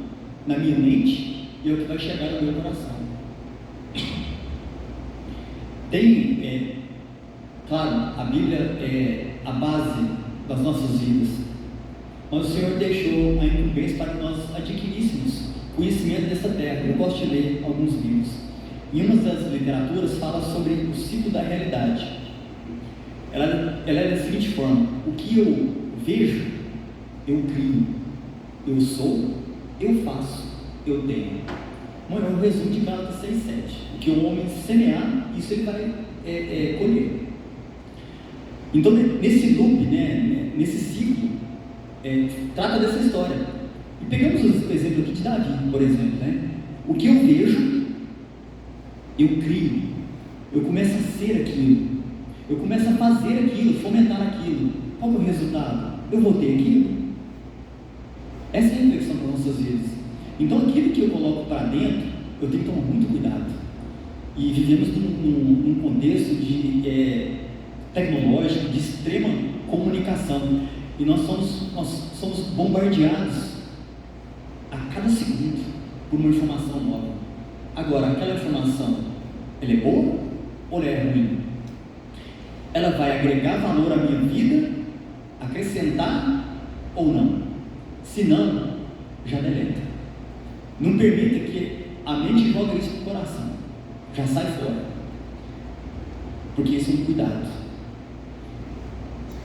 na minha mente, e é o que vai chegar no meu coração. Tem, claro, a Bíblia é a base das nossas vidas, mas o Senhor deixou a incumbência para que nós adquiríssemos conhecimento dessa terra. Eu gosto de ler alguns livros. Em uma das literaturas fala sobre o ciclo da realidade. Ela é da seguinte forma: o que eu vejo, eu crio, eu sou, eu faço, eu tenho. Bom, é um resumo de Gálatas 6:7. O que o homem semear, isso ele vai colher. Então, nesse loop, nesse ciclo, trata dessa história. E pegamos o exemplo aqui de Davi, por exemplo. O que eu vejo, eu crio, eu começo a ser aquilo, eu começo a fazer aquilo, fomentar aquilo. Qual é o resultado? Eu vou ter aquilo. Essa é a reflexão para nossas vidas. Então, aquilo que eu coloco para dentro, eu tenho que tomar muito cuidado. E vivemos num contexto tecnológico, de extrema comunicação, e nós somos bombardeados a cada segundo por uma informação nova. Agora, aquela informação, ela é boa ou ela é ruim? Ela vai agregar valor à minha vida, acrescentar ou não? Se não, já deleta. Não permita que a mente jogue isso para o coração, já sai fora, porque isso é um cuidado.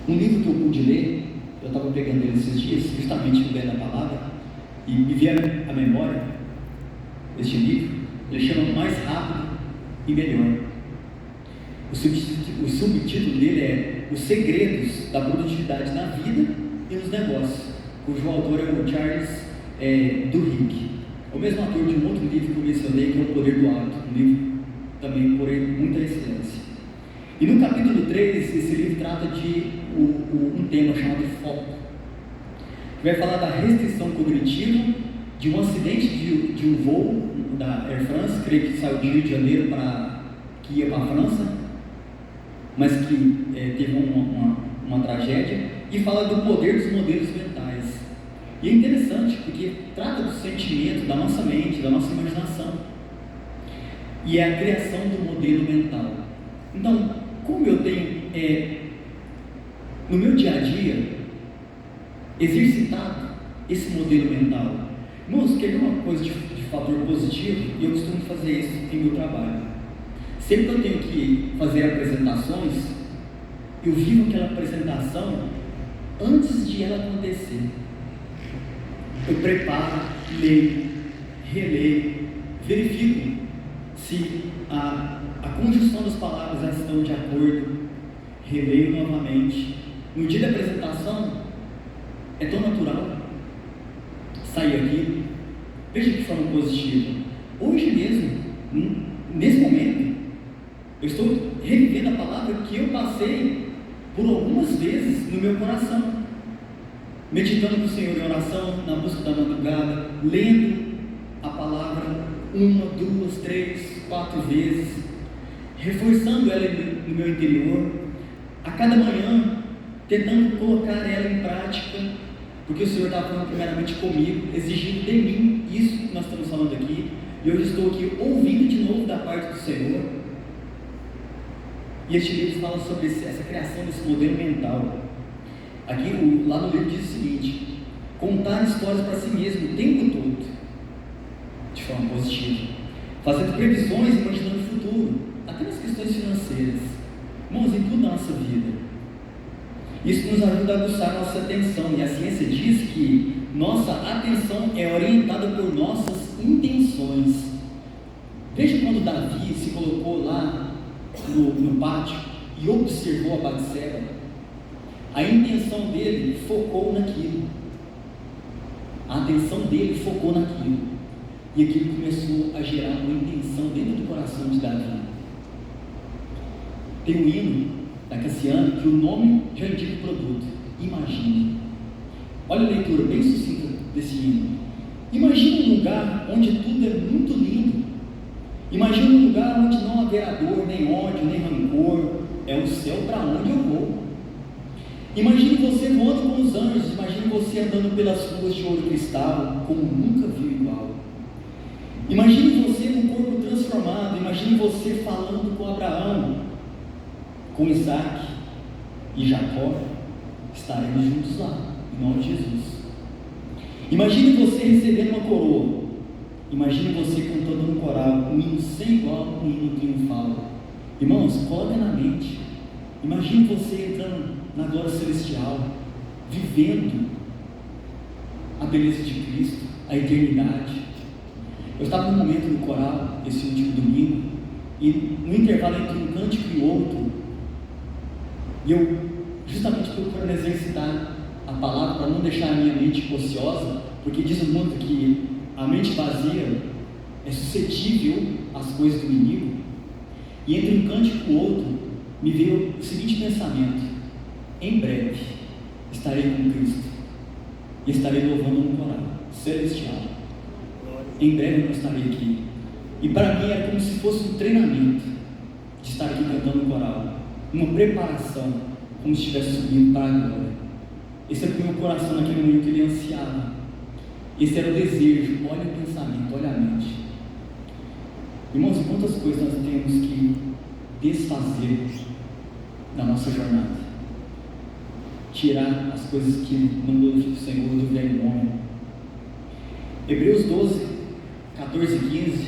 Um livro que eu pude ler eu estava pegando ele esses dias, justamente lendo a palavra, e me vieram à memória este livro. Ele chama Mais Rápido e Melhor. O subtítulo dele é Os Segredos da Produtividade na Vida e nos Negócios, cujo autor é o Charles Duhigg, o mesmo autor de um outro livro que eu mencionei, que é O Poder do Hábito, um livro também por muita excelência. E no capítulo 3, esse livro trata de um tema chamado foco, que vai falar da restrição cognitiva, de um acidente de um voo da Air France, creio que saiu de Rio de Janeiro que ia para a França, mas que teve uma tragédia, e fala do poder dos modelos mentais. E é interessante porque trata do sentimento, da nossa mente, da nossa imaginação, e é a criação do modelo mental. Então, como eu tenho no meu dia a dia exercitado esse modelo mental? Irmãos, quer ver uma coisa de fator positivo? E eu costumo fazer isso em meu trabalho. Sempre que eu tenho que fazer apresentações, eu vivo aquela apresentação antes de ela acontecer. Eu preparo, leio, releio, verifico se a conjunção das palavras já estão de acordo, releio novamente. No dia da apresentação, é tão natural sair aqui. Veja que forma positiva. Hoje mesmo, nesse momento, eu estou revivendo a palavra que eu passei por algumas vezes no meu coração, meditando com o Senhor em oração, na busca da madrugada, lendo a palavra 1, 2, 3, 4 vezes, reforçando ela no meu interior, a cada manhã, tentando colocar ela em prática, porque o Senhor está falando primeiramente comigo, exigindo de mim isso que nós estamos falando aqui, e hoje estou aqui ouvindo de novo da parte do Senhor. E este livro fala sobre essa criação desse modelo mental. Aqui, lá no livro diz o seguinte: contar histórias para si mesmo o tempo todo, de forma positiva, fazendo previsões e imaginando o futuro, até nas questões financeiras. Irmãos, em tudo na nossa vida. Isso nos ajuda a aguçar nossa atenção, e a ciência diz que nossa atenção é orientada por nossas intenções. Veja quando Davi se colocou lá no pátio e observou a Batseba, a intenção dele focou naquilo, a atenção dele focou naquilo, e aquilo começou a gerar uma intenção dentro do coração de Davi. Tem um hino da Cassiane que o nome já indica o produto: Imagine. Olha a leitura bem sucinta desse hino. Imagine um lugar onde tudo é muito lindo. Imagine um lugar onde não haverá dor, nem ódio, nem rancor. É o céu para onde eu vou. Imagine você voando com os anjos. Imagine você andando pelas ruas de ouro cristal, como nunca viu igual. Imagine você num corpo transformado. Imagine você falando com Abraão, com Isaac e Jacó. Estaremos juntos lá, em nome de Jesus. Imagine você recebendo uma coroa. Imagine você cantando no coral um hino sem igual, um hino triunfal. Irmãos, coloca na mente. Imagine você entrando na glória celestial, vivendo a beleza de Cristo, a eternidade. Eu estava num momento no coral, esse último domingo, e no intervalo entre um cântico e outro, e eu justamente procurando exercitar a palavra para não deixar a minha mente ociosa, porque diz o mundo que a mente vazia é suscetível às coisas do inimigo. E entre um cântico e o outro me veio o seguinte pensamento: em breve estarei com Cristo e estarei louvando um coral celestial. Em breve eu não estarei aqui. E para mim era como se fosse um treinamento de estar aqui cantando um coral, uma preparação, como se estivesse subindo para a glória. Esse era o meu coração naquele momento, ele ansiava. Esse era o desejo. Olha o pensamento, olha a mente. Irmãos, quantas coisas nós temos que desfazer da nossa jornada, tirar as coisas que não glorificam o Senhor do velho homem. Hebreus 12, 14 e 15,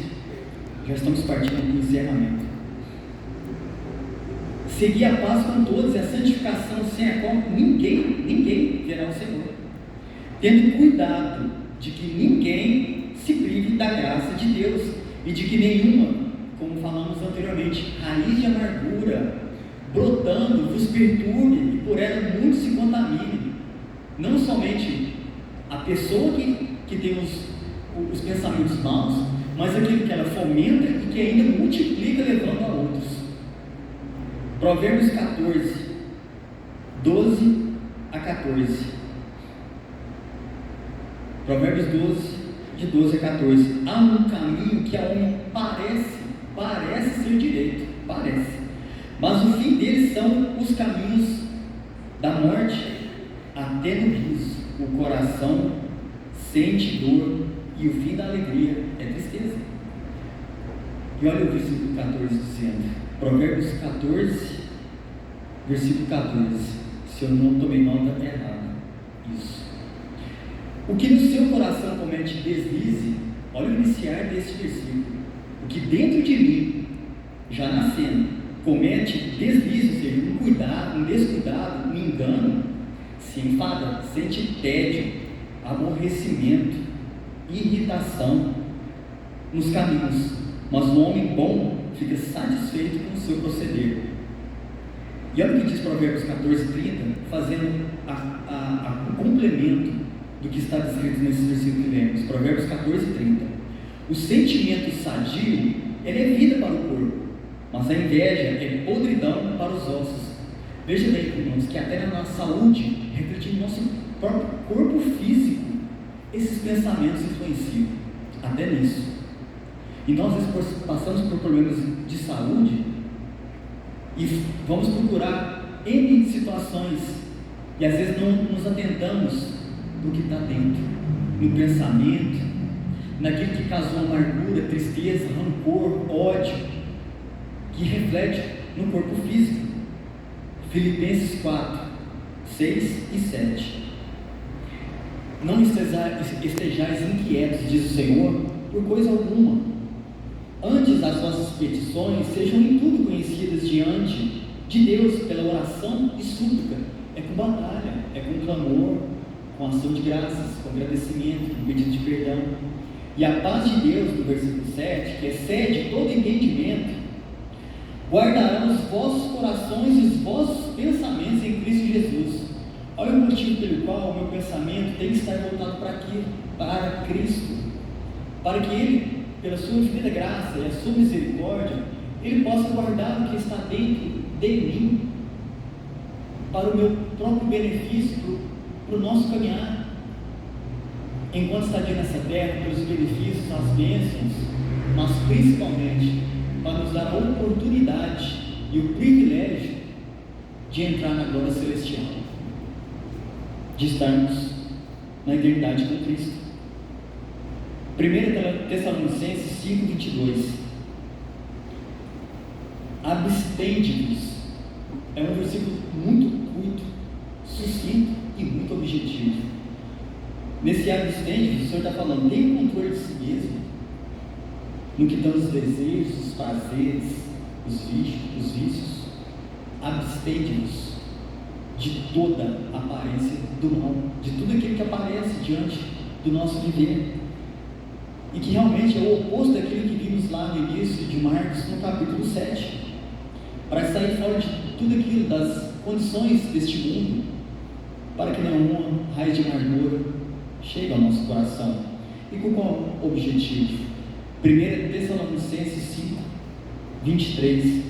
já estamos partindo para o encerramento. Segui a paz com todos e a santificação, sem a qual ninguém verá o Senhor. Tendo cuidado de que ninguém se prive da graça de Deus, e de que nenhuma, como falamos anteriormente, raiz de amargura, brotando, vos perturbe, e por ela muito se contamine. Não somente a pessoa que tem os pensamentos maus, mas aquilo que ela fomenta e que ainda multiplica, levando a outros. Provérbios 14, 12 a 14. Provérbios 12, de 12 a 14. Há um caminho que ao homem parece ser direito, mas o fim deles são os caminhos da morte, até no riso o coração sente dor, e o fim da alegria é tristeza. E olha o versículo 14 dizendo, Provérbios 14, versículo 14, se eu não tomei nota errada, isso. O que no seu coração comete deslize, olha o iniciar desse versículo, o que dentro de mim, já nascendo, comete deslize, ou seja, um descuidado, um engano, se enfada, sente tédio, aborrecimento, irritação nos caminhos, mas o homem bom fica satisfeito com o seu proceder. E olha o que diz Provérbios 14, 30, fazendo o complemento do que está descrito nesse versículo que lemos. Provérbios 14, 30. O sentimento sadio, ele é vida para o corpo, mas a inveja é podridão para os ossos. Veja bem, irmãos, que até na nossa saúde, refletindo no nosso próprio corpo físico, esses pensamentos influenciam, até nisso. E nós às vezes passamos por problemas de saúde e vamos procurar N situações e às vezes não nos atentamos do que está dentro, no pensamento, naquilo que causou amargura, tristeza, rancor, ódio, que reflete no corpo físico. Filipenses 4, 6 e 7. Não estejais inquietos, diz o Senhor, por coisa alguma. Antes as vossas petições sejam em tudo conhecidas diante de Deus pela oração e súplica. É com batalha, é com clamor, com ação de graças, com agradecimento, com pedido de perdão. E a paz de Deus, no versículo 7, que excede todo entendimento, guardará os vossos corações e os vossos pensamentos em Cristo Jesus. Olha o motivo pelo qual o meu pensamento tem que estar voltado para aquilo, para Cristo, para que Ele, pela sua infinita graça e a sua misericórdia, Ele possa guardar o que está dentro de mim, para o meu próprio benefício, para o nosso caminhar, enquanto estadia nessa terra, pelos benefícios, as bênçãos, mas principalmente para nos dar a oportunidade e o privilégio de entrar na glória celestial, de estarmos na eternidade com Cristo. 1 Tessalonicenses 5, 22. Abstende-vos. É um versículo muito curto, sucinto e muito objetivo. Nesse abstende-vos, o Senhor está falando, tenha o controle de si mesmo, no que estão os desejos, os prazeres, os vícios. Abstende-vos de toda aparência do mal, de tudo aquilo que aparece diante do nosso viver, e que realmente é o oposto daquilo que vimos lá no início de Marcos, no capítulo 7, para sair fora de tudo aquilo, das condições deste mundo, para que nenhuma raiz de amargura chegue ao nosso coração. E com qual objetivo? 1 Tessalonicenses 5, 23.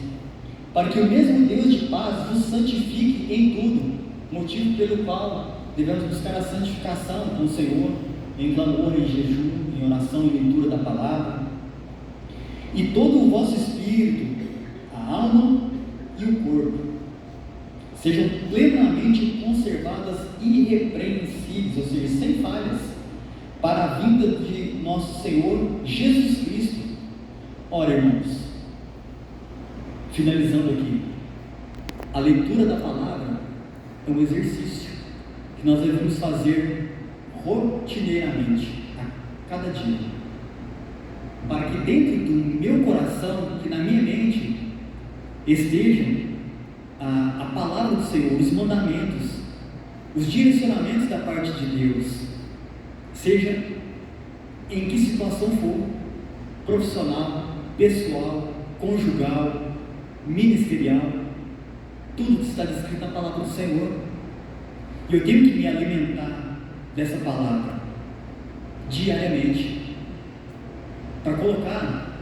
Para que o mesmo Deus de paz vos santifique em tudo, motivo pelo qual devemos buscar a santificação com o Senhor, em clamor, em jejum, em oração e leitura da palavra, e todo o vosso espírito, a alma e o corpo sejam plenamente conservadas irrepreensíveis, ou seja, sem falhas, para a vinda de nosso Senhor Jesus Cristo. Ora, irmãos, finalizando aqui, a leitura da palavra é um exercício que nós devemos fazer rotineiramente, a cada dia, para que dentro do meu coração e na minha mente estejam a palavra do Senhor, os mandamentos, os direcionamentos da parte de Deus, seja em que situação for, profissional, pessoal, conjugal, ministerial, tudo está descrito na palavra do Senhor. E eu tenho que me alimentar dessa palavra diariamente, para colocar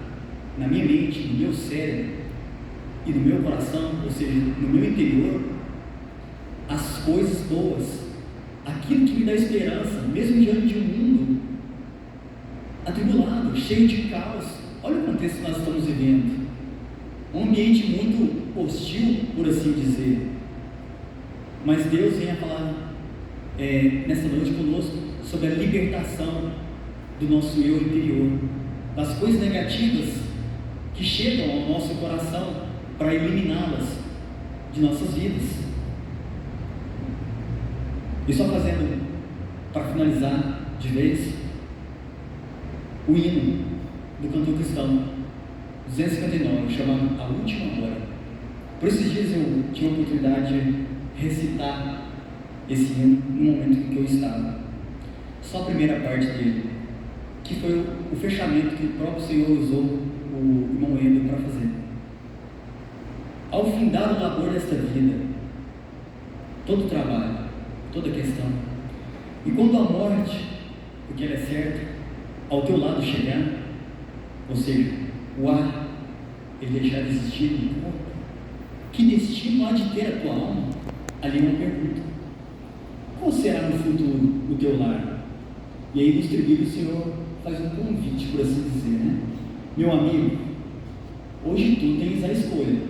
na minha mente, no meu cérebro e no meu coração, ou seja, no meu interior, as coisas boas, aquilo que me dá esperança, mesmo diante de um mundo atribulado, cheio de caos. Olha o contexto que nós estamos vivendo, um ambiente muito hostil, por assim dizer, mas Deus vem a falar nessa noite conosco sobre a libertação do nosso eu interior, das coisas negativas que chegam ao nosso coração, para eliminá-las de nossas vidas. E só fazendo, para finalizar de vez, o hino do cantor cristão 259, chamado A Última Hora. Por esses dias eu tive a oportunidade de recitar esse hino no momento em que eu estava. Só a primeira parte dele, que foi o fechamento que o próprio Senhor usou o irmão Endo para fazer. Ao findar o labor desta vida, todo o trabalho, toda a questão, e quando a morte, porque ela é certa, ao teu lado chegar, ou seja, o ar, ele deixar de existir no corpo, que destino há de ter a tua alma? Ali uma pergunta: qual será no futuro o teu lar? E aí no estribilho o Senhor faz um convite, por assim dizer, né? Meu amigo, hoje tu tens a escolha,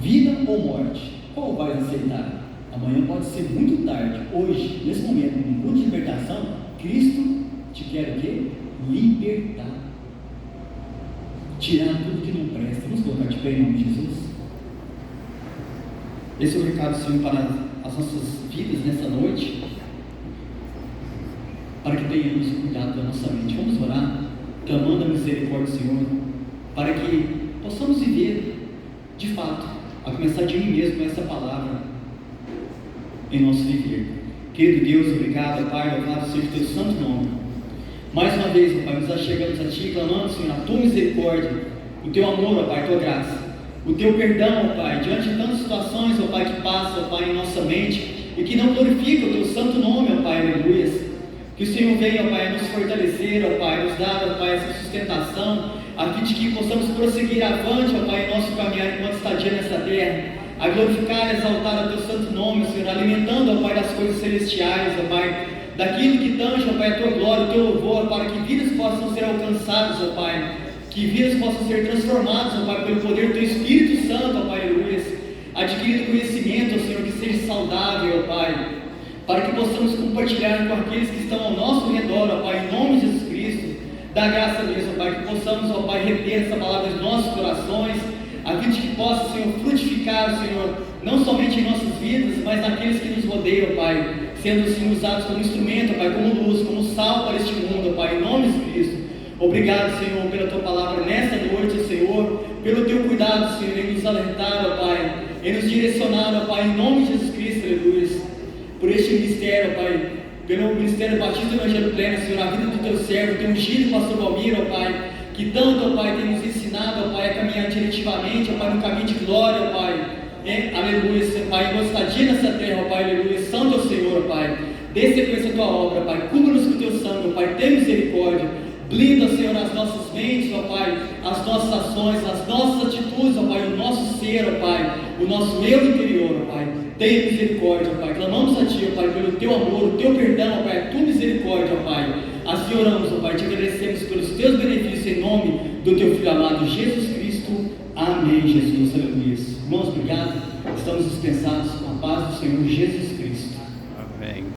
vida ou morte, qual vais aceitar? Amanhã pode ser muito tarde. Hoje, nesse momento, no culto de libertação, Cristo te quer o quê? Libertar, tirar tudo que não presta. Vamos colocar de pé em nome de Jesus? Esse é o recado, Senhor, para as nossas vidas nessa noite, para que tenhamos cuidado da nossa mente. Vamos orar, clamando a misericórdia do Senhor, para que possamos viver de fato, a começar de mim mesmo, essa palavra em nosso viver. Querido Deus, obrigado, Pai, louvado seja o teu santo nome. Mais uma vez, Pai, nos achegamos a Ti, clamando, Senhor, a Tua misericórdia, o Teu amor, Pai, a Tua graça, o Teu perdão, Pai, diante de tantas situações, Pai, que passam, Pai, em nossa mente, e que não glorificam o Teu santo nome, Pai, aleluias. Que o Senhor venha, Pai, nos fortalecer, Pai, nos dar, Pai, essa sustentação, a fim de que possamos prosseguir avante, Pai, em nosso caminhar enquanto estadia nessa terra, a glorificar e exaltar o Teu santo nome, Senhor, alimentando, Pai, das coisas celestiais, Pai, daquilo que tange, Pai, a Tua glória, o Teu louvor, para que vidas possam ser alcançadas, Pai, que vidas possam ser transformadas, Pai, pelo poder do Teu Espírito Santo, Pai, aleluia, adquirindo conhecimento, Senhor, que seja saudável, Pai, para que possamos compartilhar com aqueles que estão ao nosso redor, Pai, em nome de Jesus Cristo, dá graça mesmo, Pai, que possamos, Pai, reter essa palavra em nossos corações, a fim de que possa, Senhor, frutificar, Senhor, não somente em nossas vidas, mas naqueles que nos rodeiam, Pai, sendo, Senhor, usados como instrumento, Pai, como luz, como sal para este mundo, Pai, em nome de Cristo. Obrigado, Senhor, pela Tua palavra nesta noite, Senhor, pelo Teu cuidado, Senhor, em nos alertar, Pai, em nos direcionar, Pai, em nome de Jesus Cristo, aleluia. Por este ministério, Pai, pelo Ministério Batista do Evangelho Pleno, Senhor, a vida do Teu servo, Teu ungido Pastor Valmir, Pai, que tanto, Pai, tem nos ensinado, Pai, a caminhar diretivamente, Pai, no caminho de glória, Pai, aleluia, Pai, em estadia nessa terra, Pai, aleluia, santo é o Senhor, Pai, dê sequência a Tua obra, Pai, cubra-nos com o Teu sangue, Pai, tem misericórdia, blinda, Senhor, as nossas mentes, ó Pai, as nossas ações, as nossas atitudes, ó Pai, o nosso ser, ó Pai, o nosso eu interior, ó Pai, tenha misericórdia, ó Pai, clamamos a Ti, ó Pai, pelo Teu amor, o Teu perdão, ó Pai, a Tua misericórdia, ó Pai, assim oramos, ó Pai, te agradecemos pelos Teus benefícios em nome do Teu Filho amado, Jesus Cristo, amém, Jesus, aleluia. Irmãos, obrigado, estamos dispensados com a paz do Senhor Jesus Cristo.